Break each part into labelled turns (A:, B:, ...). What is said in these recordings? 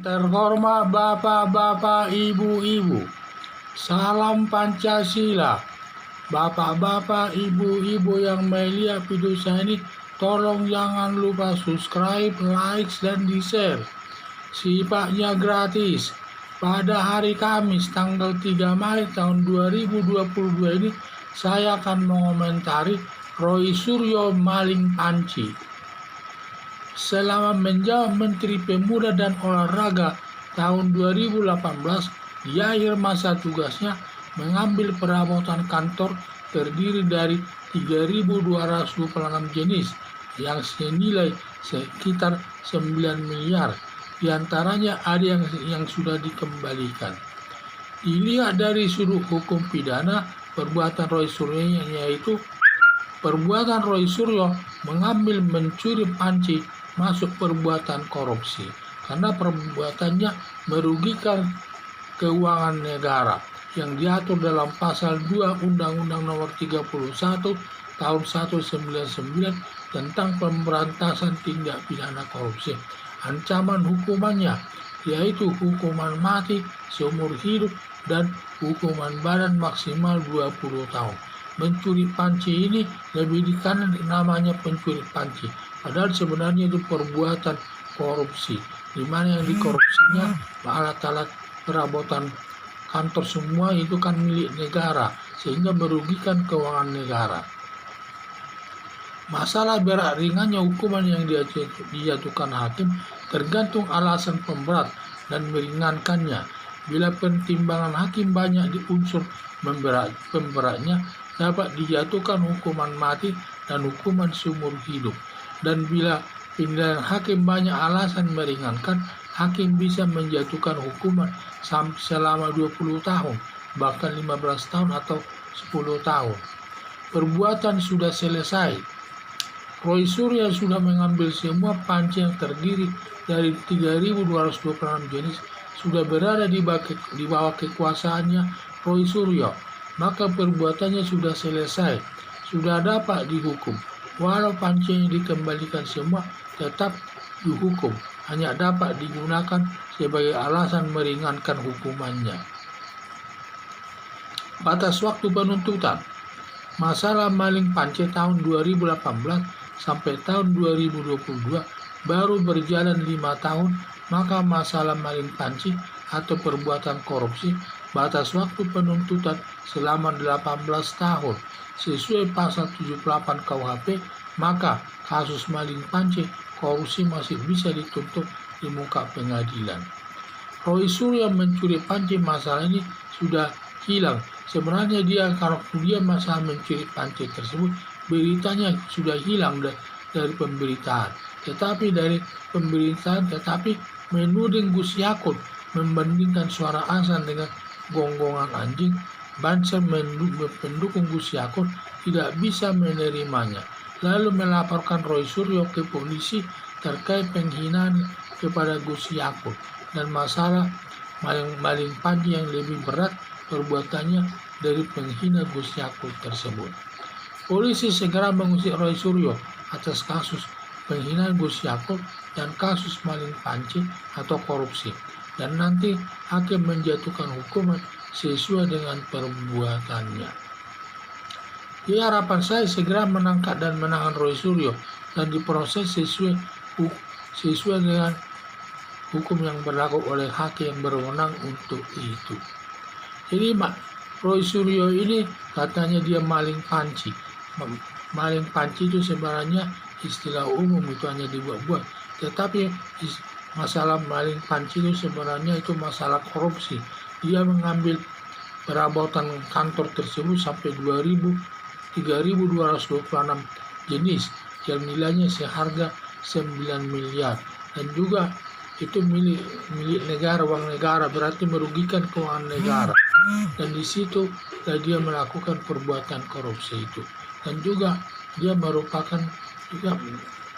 A: Terhormat bapak-bapak, ibu-ibu, salam Pancasila. Bapak-bapak, ibu-ibu yang melihat video saya ini, tolong jangan lupa subscribe, like, dan di-share. Sifatnya gratis. Pada hari Kamis tanggal 3 Maret tahun 2022 ini, saya akan mengomentari Roy Suryo maling panci. Selama menjawab Menteri Pemuda dan Olahraga tahun 2018, di akhir masa tugasnya mengambil perabotan kantor terdiri dari 3.226 jenis yang senilai sekitar 9 miliar. Di antaranya ada yang sudah dikembalikan. Dilihat dari sudut hukum pidana, perbuatan Roy Suryo yaitu perbuatan Roy Suryo mengambil mencuri panci masuk perbuatan korupsi karena perbuatannya merugikan keuangan negara yang diatur dalam pasal 2 Undang-Undang Nomor 31 tahun 1999 tentang pemberantasan tindak pidana korupsi. Ancaman hukumannya yaitu hukuman mati seumur hidup dan hukuman badan maksimal 20 tahun. Mencuri panci ini lebih dikenal namanya pencuri panci, padahal sebenarnya itu perbuatan korupsi, di mana yang dikorupsinya alat-alat perabotan kantor semua itu kan milik negara, sehingga merugikan keuangan negara. Masalah berat ringannya hukuman yang dijatuhkan hakim tergantung alasan pemberat dan meringankannya. Bila pertimbangan hakim banyak di unsur pemberatnya, dapat dijatuhkan hukuman mati dan hukuman seumur hidup. Dan bila penilaian hakim banyak alasan meringankan, hakim bisa menjatuhkan hukuman selama 20 tahun, bahkan 15 tahun atau 10 tahun. Perbuatan sudah selesai. Roy Suryo sudah mengambil semua panci yang terdiri dari 3.226 jenis sudah berada di bawah kekuasaannya Roy Suryo, maka perbuatannya sudah selesai, sudah dapat dihukum. Walau pancinya dikembalikan semua, tetap dihukum, hanya dapat digunakan sebagai alasan meringankan hukumannya. Batas waktu penuntutan. Masalah maling panci tahun 2018 sampai tahun 2022 baru berjalan 5 tahun, maka masalah maling panci atau perbuatan korupsi batas waktu penuntutan selama 18 tahun. Sesuai pasal 78 KUHP, maka kasus maling panci korupsi masih bisa dituntut di muka pengadilan. Roy Suryo mencuri panci masalah ini sudah hilang. Sebenarnya kalau dia masalah mencuri panci tersebut, beritanya sudah hilang dari pemberitaan. Tetapi menuding Gus Yakut membandingkan suara azan dengan gonggongan anjing, Banser pendukung Gus Yakut tidak bisa menerimanya, lalu melaporkan Roy Suryo ke polisi terkait penghinaan kepada Gus Yakut dan masalah maling panci yang lebih berat perbuatannya dari penghina Gus Yakut tersebut. Polisi segera mengusir Roy Suryo atas kasus penghinaan Gus Yakut dan kasus maling panci atau korupsi, dan nanti hakim menjatuhkan hukuman sesuai dengan perbuatannya. Jadi harapan saya segera menangkap dan menahan Roy Suryo dan diproses sesuai dengan hukum yang berlaku oleh hakim yang berwenang untuk itu. Jadi Roy Suryo ini katanya dia maling panci. Maling panci itu sebenarnya istilah umum, itu hanya dibuat-buat. Tetapi masalah maling panci itu sebenarnya itu masalah korupsi. Dia mengambil perabotan kantor tersebut sampai 3.226 jenis yang nilainya seharga 9 miliar. Dan juga itu milik negara, uang negara, berarti merugikan keuangan negara. Dan di situ dia melakukan perbuatan korupsi itu. Dan juga dia merupakan juga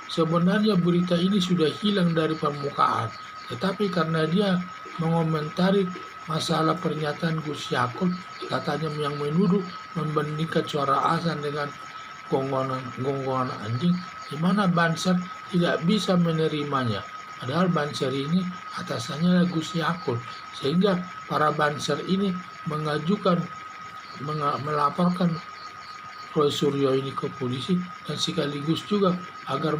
A: sebenarnya berita ini sudah hilang dari permukaan. Tetapi karena dia mengomentari masalah pernyataan Gus Yakut, katanya yang menuduh membandingkan suara azan dengan gonggongan anjing, di mana Banser tidak bisa menerimanya. Padahal Banser ini atasannya Gus Yakut, sehingga para Banser ini melaporkan Roy Suryo ini ke polisi, dan sekaligus juga agar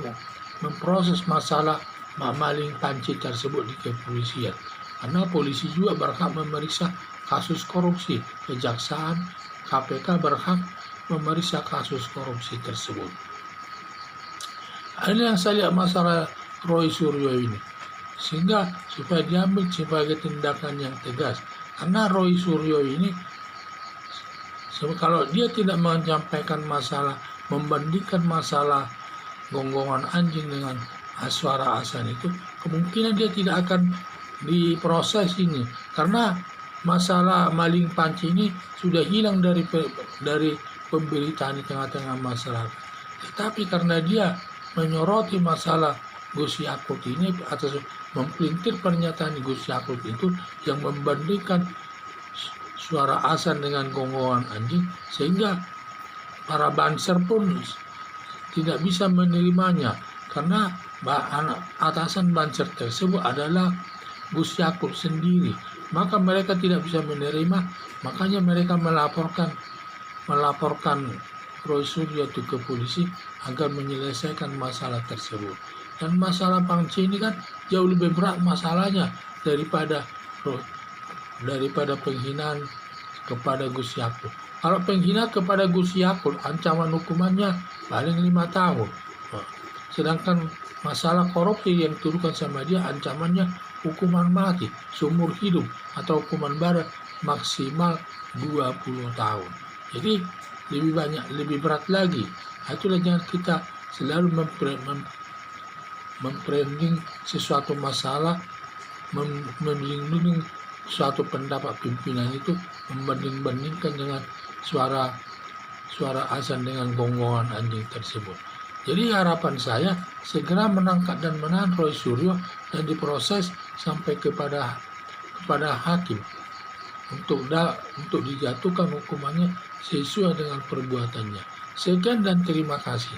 A: memproses masalah maling panci tersebut di kepolisian. Karena polisi juga berhak memeriksa kasus korupsi, kejaksaan, KPK berhak memeriksa kasus korupsi tersebut. Ini yang saya lihat masalah Roy Suryo ini, sehingga supaya diambil sebagai tindakan yang tegas. Karena Roy Suryo ini, kalau dia tidak menyampaikan masalah, membandingkan masalah gonggongan anjing dengan suara azan itu, kemungkinan dia tidak akan diproses ini. Karena masalah maling panci ini sudah hilang dari pemberitaan di tengah-tengah masyarakat. Tetapi karena dia menyoroti masalah Gus Yakut ini, atas mempelintir pernyataan Gus Yakut itu yang membandingkan suara azan dengan gonggongan anjing, sehingga para Banser pun tidak bisa menerimanya, karena atasan Banser tersebut adalah Gus Yakut sendiri. Maka mereka tidak bisa menerima, makanya mereka melaporkan Roy Suryo itu ke polisi agar menyelesaikan masalah tersebut. Dan masalah panci ini kan jauh lebih berat masalahnya daripada penghinaan kepada Gus Yakut. Kalau penghinaan kepada Gus Yakut, ancaman hukumannya paling 5 tahun. Sedangkan masalah korupsi yang dituduhkan sama dia, ancamannya hukuman mati, seumur hidup, atau hukuman barat maksimal 20 tahun. Jadi lebih berat lagi. Itulah jangan kita selalu membranding sesuatu masalah, melindungi suatu pendapat pimpinan itu, membanding-bandingkan dengan suara azan dengan gonggongan anjing tersebut. Jadi harapan saya segera menangkap dan menahan Roy Suryo dan diproses sampai kepada hakim untuk dijatuhkan hukumannya sesuai dengan perbuatannya. Sekian dan terima kasih.